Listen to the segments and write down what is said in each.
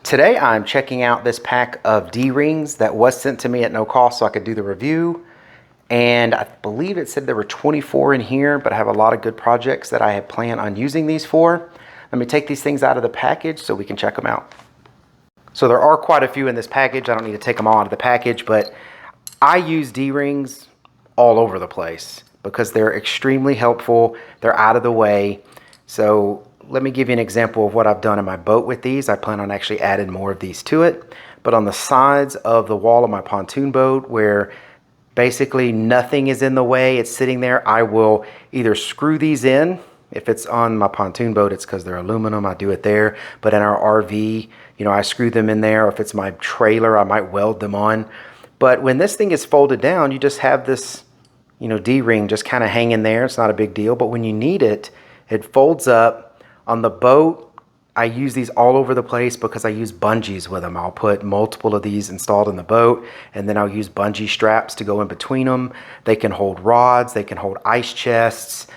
Today I'm checking out this pack of D-rings that was sent to me at no cost so I could do the review. And I believe it said there were 24 in here, but I have a lot of good projects that I had planned on using these for. Let me take these things out of the package so we can check them out. So there are quite a few in this package. I don't need to take them all out of the package, but I use D-rings all over the place because they're extremely helpful. They're out of the way. So let me give you an example of what I've done in my boat with these. I plan on actually adding more of these to it. But on the sides of the wall of my pontoon boat where basically nothing is in the way, it's sitting there, I will either screw these in. If it's on my pontoon boat, it's because they're aluminum, I do it there. But in our RV, I screw them in there. Or if it's my trailer, I might weld them on. But when this thing is folded down, you just have this, D-ring just kind of hanging there. It's not a big deal. But when you need it, it folds up. On the boat, I use these all over the place because I use bungees with them. I'll put multiple of these installed in the boat, and then I'll use bungee straps to go in between them. They can hold rods, they can hold ice chests,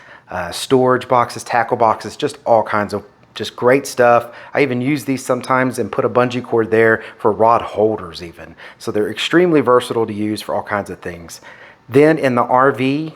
storage boxes, tackle boxes, just all kinds of just great stuff. I even use these sometimes and put a bungee cord there for rod holders even. So they're extremely versatile to use for all kinds of things. Then in the RV,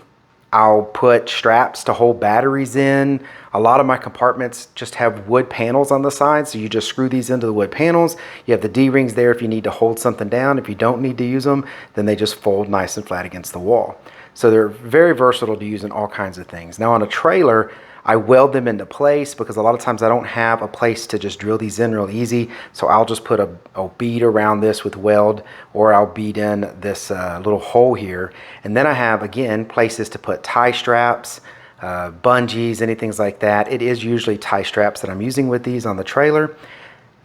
I'll put straps to hold batteries in. A lot of my compartments just have wood panels on the side, so you just screw these into the wood panels. You have the D-rings there if you need to hold something down. If you don't need to use them, then they just fold nice and flat against the wall. So they're very versatile to use in all kinds of things. Now on a trailer, I weld them into place because a lot of times I don't have a place to just drill these in real easy. So I'll just put a bead around this with weld, or I'll bead in this little hole here. And then I have, again, places to put tie straps, bungees, anything like that. It is usually tie straps that I'm using with these on the trailer.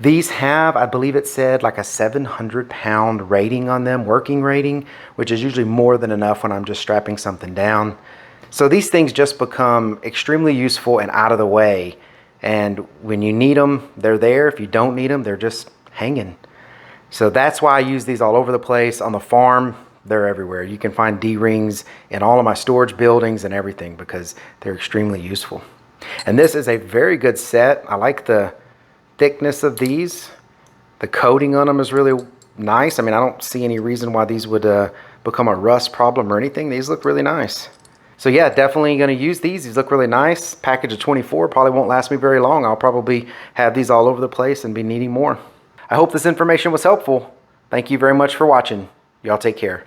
These have, I believe it said, like a 700-pound rating on them, working rating, which is usually more than enough when I'm just strapping something down. So these things just become extremely useful and out of the way. And when you need them, they're there. If you don't need them, they're just hanging. So that's why I use these all over the place. On the farm, they're everywhere. You can find D-rings in all of my storage buildings and everything because they're extremely useful. And this is a very good set. I like the thickness of these. The coating on them is really nice. I mean, I don't see any reason why these would become a rust problem or anything. These look really nice. So yeah, definitely going to use these. These look really nice. Package of 24 probably won't last me very long. I'll probably have these all over the place and be needing more. I hope this information was helpful. Thank you very much for watching. Y'all take care.